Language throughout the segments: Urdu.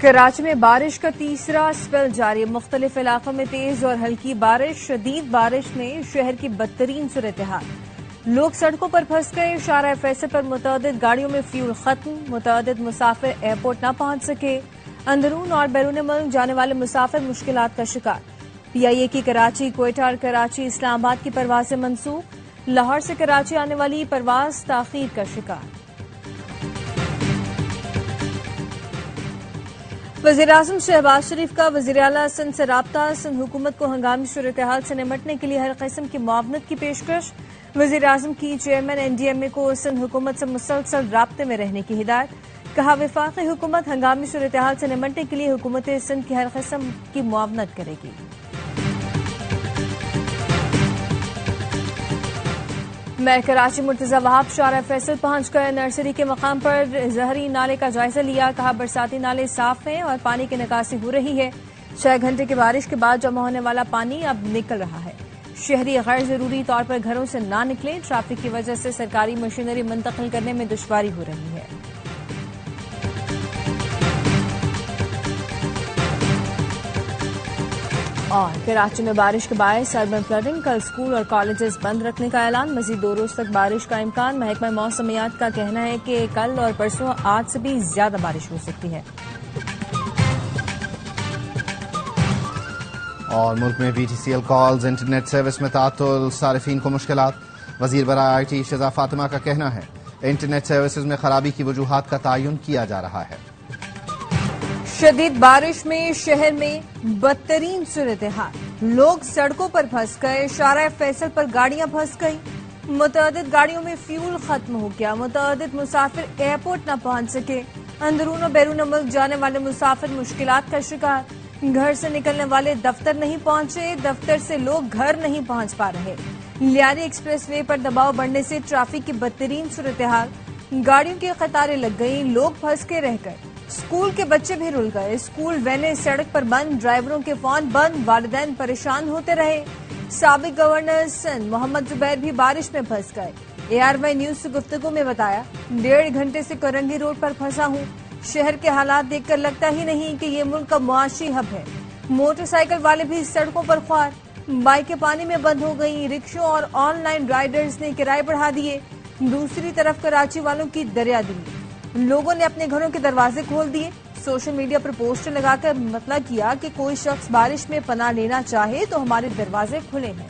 کراچی میں بارش کا تیسرا اسپیل جاری، مختلف علاقوں میں تیز اور ہلکی بارش، شدید بارش میں شہر کی بدترین صورتحال، لوگ سڑکوں پر پھنس گئے، شارع فیصل پر متعدد گاڑیوں میں فیول ختم، متعدد مسافر ایئرپورٹ نہ پہنچ سکے، اندرون اور بیرون ملک جانے والے مسافر مشکلات کا شکار، پی آئی اے کی کراچی، کوئٹہ اور کراچی اسلام آباد کی پروازیں منسوخ، لاہور سے کراچی آنے والی پرواز تاخیر کا شکار۔ وزیراعظم شہباز شریف کا وزیراعلیٰ سندھ سے رابطہ، سندھ حکومت کو ہنگامی صورتحال سے نمٹنے کے لیے ہر قسم کی معاونت کی پیشکش، وزیراعظم کی چیئرمین این ڈی ایم اے کو سندھ حکومت سے مسلسل رابطے میں رہنے کی ہدایت، کہا وفاقی حکومت ہنگامی صورتحال سے نمٹنے کے لیے حکومت سندھ کی ہر قسم کی معاونت کرے گی۔ میئر کراچی مرتضی وہاب شارع فیصل پہنچ کر نرسری کے مقام پر زہری نالے کا جائزہ لیا، کہا برساتی نالے صاف ہیں اور پانی کی نکاسی ہو رہی ہے، 6 گھنٹے کی بارش کے بعد جمع ہونے والا پانی اب نکل رہا ہے، شہری غیر ضروری طور پر گھروں سے نہ نکلیں، ٹریفک کی وجہ سے سرکاری مشینری منتقل کرنے میں دشواری ہو رہی ہے۔ اور کراچی میں بارش کے باعث اربن فلڈنگ، کل اسکول اور کالجز بند رکھنے کا اعلان، مزید 2 روز تک بارش کا امکان، محکمہ موسمیات کا کہنا ہے کہ کل اور پرسوں آج سے بھی زیادہ بارش ہو سکتی ہے۔ اور ملک میں B T C L calls internet service میں تعطل، صارفین کو مشکلات، وزیر برائے آئی ٹی شہزاد فاطمہ کا کہنا ہے انٹرنیٹ سروسز میں خرابی کی وجوہات کا تعین کیا جا رہا ہے۔ شدید بارش میں شہر میں بدترین صورتحال، لوگ سڑکوں پر پھنس گئے، شارع فیصل پر گاڑیاں پھنس گئی، متعدد گاڑیوں میں فیول ختم ہو گیا، متعدد مسافر ایئرپورٹ نہ پہنچ سکے، اندرون و بیرون ملک جانے والے مسافر مشکلات کا شکار، گھر سے نکلنے والے دفتر نہیں پہنچے، دفتر سے لوگ گھر نہیں پہنچ پا رہے، لیاری ایکسپریس وے پر دباؤ بڑھنے سے ٹریفک کی بدترین صورتحال، گاڑیوں کی قطاریں لگ گئیں، لوگ پھنس کے رہ گئے، اسکول کے بچے بھی رل گئے، اسکول وینیں سڑک پر بند، ڈرائیوروں کے فون بند، والدین پریشان ہوتے رہے، سابق گورنر سندھ محمد زبیر بھی بارش میں پھنس گئے، اے آر وائی نیوز سے گفتگو میں بتایا 1.5 گھنٹے سے کرنگی روڈ پر پھنسا ہوں، شہر کے حالات دیکھ کر لگتا ہی نہیں کہ یہ ملک کا معاشی ہب ہے، موٹر سائیکل والے بھی سڑکوں پر خوار، بائکیں پانی میں بند ہو گئیں، رکشوں اور آن لائن رائڈرز نے کرائے بڑھا دیے، دوسری طرف کراچی والوں کی دریا دلی، لوگوں نے اپنے گھروں کے دروازے کھول دیے، سوشل میڈیا پر پوسٹر لگا کر مطلع کیا کہ کوئی شخص بارش میں پناہ لینا چاہے تو ہمارے دروازے کھلے ہیں۔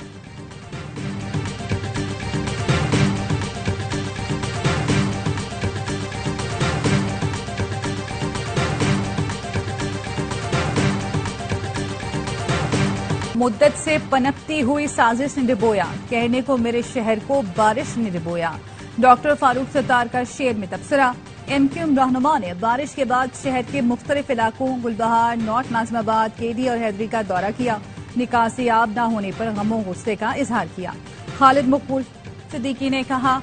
مدت سے پنپتی ہوئی سازش نے ڈبویا، کہنے کو میرے شہر کو بارش نے ڈبویا، ڈاکٹر فاروق ستار کا شعر میں تبصرہ، ایم کیو ایم رہنما نے بارش کے بعد شہر کے مختلف علاقوں گلبہار، نارتھ ناظم آباد، کیڈی اور حیدری کا دورہ کیا، نکاسی آب نہ ہونے پر غم و غصے کا اظہار کیا۔ خالد مقبول صدیقی نے کہا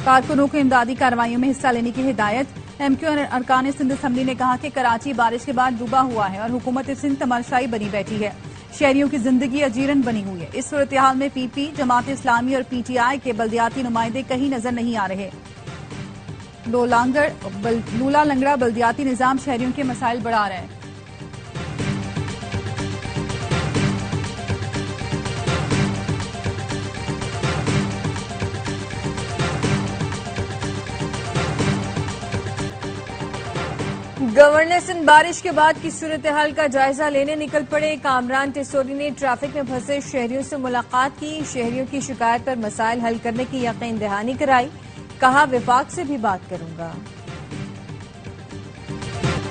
کارکنوں کو امدادی کارروائیوں میں حصہ لینے کی ہدایت، ایم کیو ایم ارکان سندھ اسمبلی نے کہا کہ کراچی بارش کے بعد ڈوبا ہوا ہے اور حکومت سندھ تماشائی بنی بیٹھی ہے، شہریوں کی زندگی اجیرن بنی ہوئی ہے، اس صورتحال میں پی پی، جماعت اسلامی اور پی ٹی آئی کے بلدیاتی نمائندے کہیں نظر نہیں آ رہے، لولا لنگڑا بلدیاتی نظام شہریوں کے مسائل بڑھا رہے ہیں۔ گورنر سندھ بارش کے بعد کی صورتحال کا جائزہ لینے نکل پڑے، کامران ٹیسوری نے ٹریفک میں پھنسے شہریوں سے ملاقات کی، شہریوں کی شکایت پر مسائل حل کرنے کی یقین دہانی کرائی، کہا وفاق سے بھی بات کروں گا۔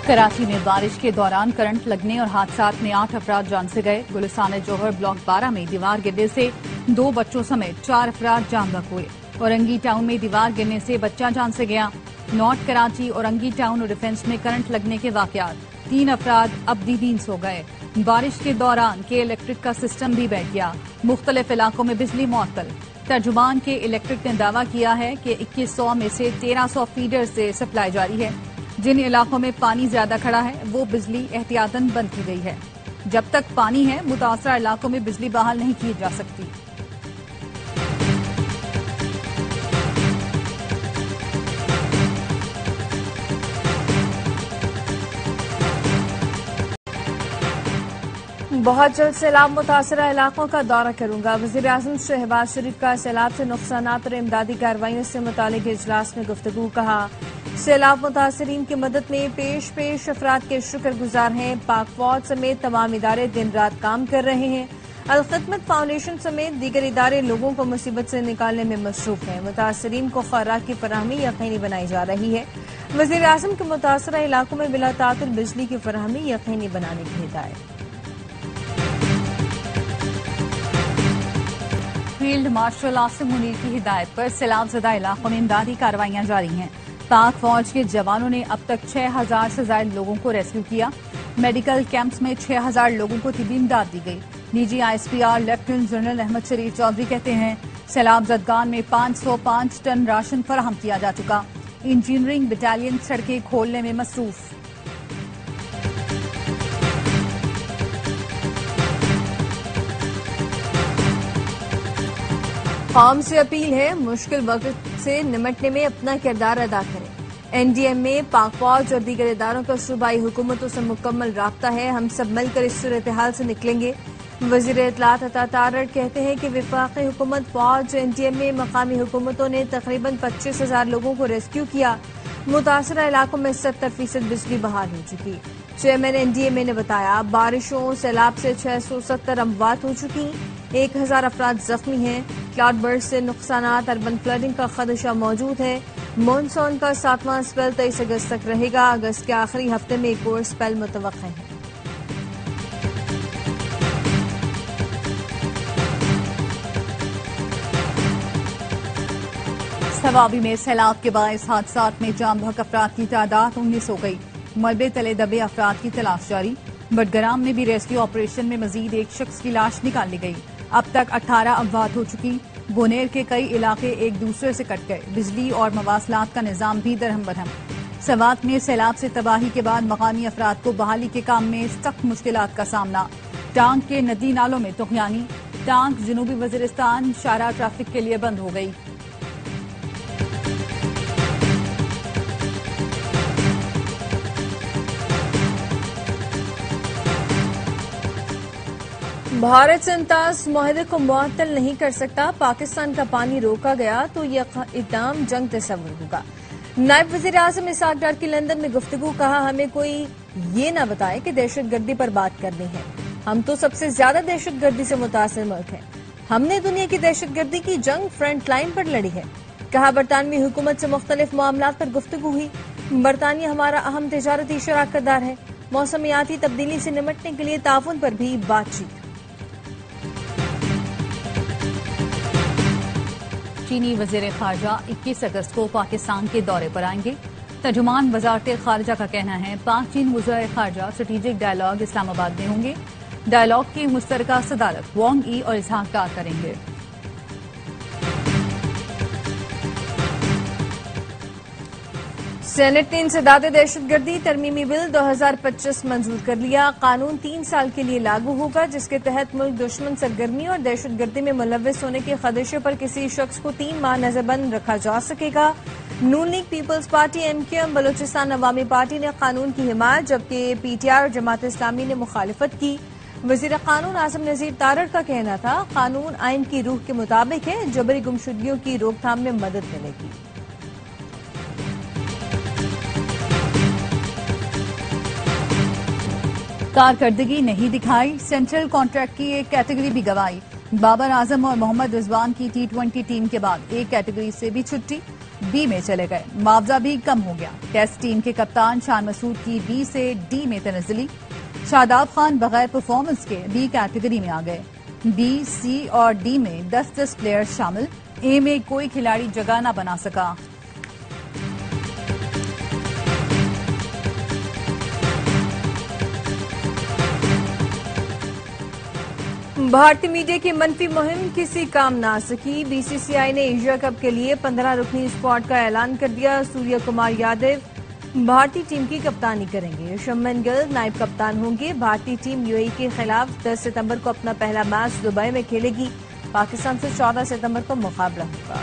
کراچی میں بارش کے دوران کرنٹ لگنے اور حادثات میں 8 افراد جان سے گئے، گلستان جوہر بلاک 12 میں دیوار گرنے سے 2 بچوں سمیت 4 افراد جان بحق ہوئے، اورنگی ٹاؤن میں دیوار گرنے سے بچہ جان سے گیا، نارتھ کراچی اورنگی ٹاؤن اور ڈیفنس میں کرنٹ لگنے کے واقعات، 3 افراد ابدی دینس ہو گئے، بارش کے دوران کے الیکٹرک کا سسٹم بھی بیٹھ گیا، مختلف علاقوں میں بجلی معطل، ترجمان کے الیکٹرک نے دعویٰ کیا ہے کہ 2100 میں سے 1300 فیڈر سے سپلائی جاری ہے، جن علاقوں میں پانی زیادہ کھڑا ہے وہ بجلی احتیاطاً بند کی گئی ہے، جب تک پانی ہے متاثرہ علاقوں میں بجلی بحال نہیں کی جا سکتی۔ بہت جلد سیلاب متاثرہ علاقوں کا دورہ کروں گا. وزیر اعظم شہباز شریف کا سیلاب سے نقصانات اور امدادی کارروائیوں سے متعلق اجلاس میں گفتگو. کہا سیلاب متاثرین کی مدد میں پیش افراد کے شکر گزار ہیں. پاک فوج سمیت تمام ادارے دن رات کام کر رہے ہیں. الخدمت فاؤنڈیشن سمیت دیگر ادارے لوگوں کو مصیبت سے نکالنے میں مصروف ہیں. متاثرین کو خوراک کی فراہمی یقینی بنائی جا رہی ہے. وزیر اعظم کے متاثرہ علاقوں میں بلا تعطل بجلی کی فراہمی یقینی بنانے کی ہدایت. فیلڈ مارشل عاصم منیر کی ہدایت پر سیلاب زدہ علاقوں میں امدادی کارروائیاں جاری ہیں. پاک فوج کے جوانوں نے اب تک 6,000 سے زائد لوگوں کو ریسکیو کیا. میڈیکل کیمپس میں 6,000 لوگوں کو طبی امداد دی گئی. D G I S P R lieutenant general Ahmed Sharif Chaudhry کہتے ہیں سیلاب زدگان میں 505 ٹن راشن فراہم کیا جا چکا. انجینئرنگ بٹالین سڑکیں کھولنے میں مصروف. قوم سے اپیل ہے مشکل وقت سے نمٹنے میں اپنا کردار ادا کریں. این ڈی ایم میں پاک فوج اور دیگر اداروں کا صوبائی حکومتوں سے مکمل رابطہ ہے. ہم سب مل کر اس صورتحال سے نکلیں گے. وزیر اطلاعات عطا تارڑ کہتے ہیں کہ وفاقی حکومت فوج این ڈی ایم میں مقامی حکومتوں نے تقریباً 25,000 لوگوں کو ریسکیو کیا. متاثرہ علاقوں میں 70% بجلی بحال ہو چکی. چیئرمین این ڈی ایم اے نے بتایا بارشوں سیلاب سے 670 اموات ہو چکی. 1,000 افراد زخمی ہیں. کلاؤڈ برسٹ سے نقصانات اربن فلڈنگ کا خدشہ موجود ہے. مانسون کا 7واں اسپیل 23 اگست تک رہے گا. اگست کے آخری ہفتے میں ایک اور اسپیل متوقع ہے. سوابی میں سیلاب کے باعث حادثات میں جام بحق افراد کی تعداد 19 ہو گئی. ملبے تلے دبے افراد کی تلاش جاری. بٹگرام میں بھی ریسکیو آپریشن میں مزید ایک شخص کی لاش نکال لی گئی. اب تک 18 اموات ہو چکی. بونیر کے کئی علاقے ایک دوسرے سے کٹ گئے. بجلی اور مواصلات کا نظام بھی درہم برہم. سوات میں سیلاب سے تباہی کے بعد مقامی افراد کو بحالی کے کام میں سخت مشکلات کا سامنا. ٹانک کے ندی نالوں میں طغیانی. ٹانک جنوبی وزیرستان شاہراہ ٹریفک کے لیے بند ہو گئی. بھارت سے امتیاز معاہدے کو معطل نہیں کر سکتا. پاکستان کا پانی روکا گیا تو یہ اقدام جنگ تصور ہوگا. نائب وزیر اعظم اسحاق ڈار کی لندن میں گفتگو. کہا ہمیں کوئی یہ نہ بتائے کہ دہشت گردی پر بات کرنی ہے. ہم تو سب سے زیادہ دہشت گردی سے متاثر ملک ہیں. ہم نے دنیا کی دہشت گردی کی جنگ فرنٹ لائن پر لڑی ہے. کہا برطانوی حکومت سے مختلف معاملات پر گفتگو ہوئی. برطانیہ ہمارا اہم تجارتی شراکت دار ہے. موسمیاتی تبدیلی سے نمٹنے کے لیے تعاون پر بھی بات چیت. چینی وزیر خارجہ 21 اگست کو پاکستان کے دورے پر آئیں گے. ترجمان وزارت خارجہ کا کہنا ہے پاک چین وزرائے خارجہ اسٹریٹجک ڈائیلاگ اسلام آباد میں ہوں گے. ڈائیلاگ کی مشترکہ صدارت وانگ ای اور اسحاق ڈار کریں گے. سینٹ نے انسداد دہشت گردی ترمیمی بل 2025 منظور کر لیا. قانون 3 سال کے لیے لاگو ہوگا جس کے تحت ملک دشمن سرگرمی اور دہشت گردی میں ملوث ہونے کے خدشے پر کسی شخص کو 3 ماہ نظر بند رکھا جا سکے گا. Noon League Peoples Party M Q M Balochistan Awami Party نے قانون کی حمایت جبکہ پی ٹی آئی اور جماعت اسلامی نے مخالفت کی. وزیر قانون اعظم نذیر تارڑ کا کہنا تھا قانون آئین کی روح کے مطابق ہے. جبری گمشدگیوں کی روک تھام میں مدد ملے گی. کارکردگی نہیں دکھائی. سینٹرل کانٹریکٹ کی ایک کیٹیگری بھی گوائی. بابر اعظم اور محمد رضوان کی T20 ٹیم کے بعد ایک کیٹیگری سے بھی چھٹی. بی میں چلے گئے. معاوضہ بھی کم ہو گیا. ٹیسٹ ٹیم کے کپتان شان مسعود کی بی سے ڈی میں تنزلی. شاداب خان بغیر پرفارمنس کے بی کیٹیگری میں آ گئے. بی سی اور ڈی میں 10 پلیئر شامل. اے میں کوئی کھلاڑی جگہ نہ بنا سکا. بھارتی میڈیا کی منفی مہم کسی کام نہ آ سکی. بی سی سی آئی نے ایشیا کپ کے لیے 15 رکنی اسکواڈ کا اعلان کر دیا. سوریہ کمار یادو بھارتی ٹیم کی کپتانی کریں گے. شمن گل نائب کپتان ہوں گے. بھارتی ٹیم یو اے ای کے خلاف 10 ستمبر کو اپنا پہلا میچ دبئی میں کھیلے گی. پاکستان سے 14 ستمبر کو مقابلہ ہوگا.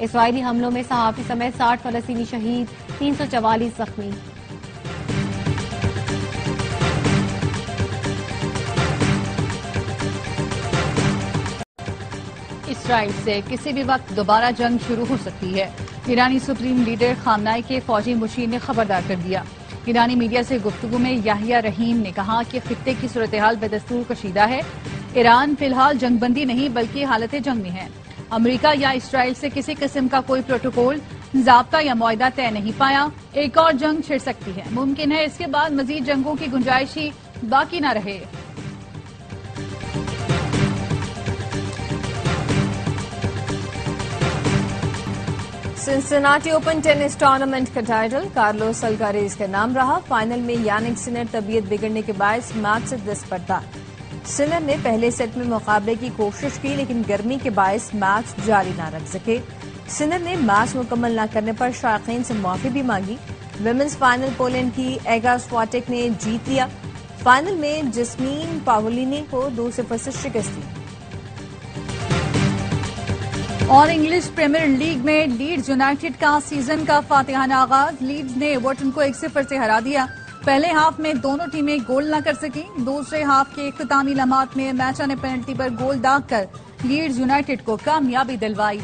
اسرائیلی حملوں میں صحافی سمیت 60 فلسطینی شہید، 344 زخمی۔ اسرائیل سے کسی بھی وقت دوبارہ جنگ شروع ہو سکتی ہے، ایرانی سپریم لیڈر خامنائی کے فوجی مشیر نے خبردار کر دیا۔ ایرانی میڈیا سے گفتگو میں یحییٰ رحیم نے کہا کہ خطے کی صورتحال بدستور کشیدہ ہے، ایران فی الحال جنگ بندی نہیں بلکہ حالت جنگ میں ہے۔ امریکہ یا اسرائیل سے کسی قسم کا کوئی پروٹوکول، ضابطہ یا معاہدہ طے نہیں پایا، ایک اور جنگ چھڑ سکتی ہے، ممکن ہے اس کے بعد مزید جنگوں کی گنجائش ہی باقی نہ رہے۔ سنسناٹی اوپن ٹینس ٹورنامنٹ کا ٹائٹل کارلوس الکاریز کا نام رہا۔ فائنل میں یانک سنر طبیعت بگڑنے کے باعث میچ سے دستبردار۔ سنر نے پہلے سیٹ میں مقابلے کی کوشش کی لیکن گرمی کے باعث میچ جاری نہ رکھ سکے۔ سنر نے میچ مکمل نہ کرنے پر شائقین سے معافی بھی مانگی۔ ویمنز فائنل پولینڈ کی ایگا سواٹیک نے جیت لیا۔ فائنل میں جسمین پاولینی کو 2-0 سے شکست دی۔ اور انگلش پریمیئر لیگ میں لیڈز یونائیٹڈ کا سیزن کا فاتحانہ آغاز۔ لیڈز نے ایورٹن کو 1-0 سے ہرا دیا۔ پہلے ہاف میں دونوں ٹیمیں گول نہ کر سکیں، دوسرے ہاف کے اختتامی لمحات میں میچا نے پینلٹی پر گول داغ کر لیڈز یونائیٹڈ کو کامیابی دلوائی۔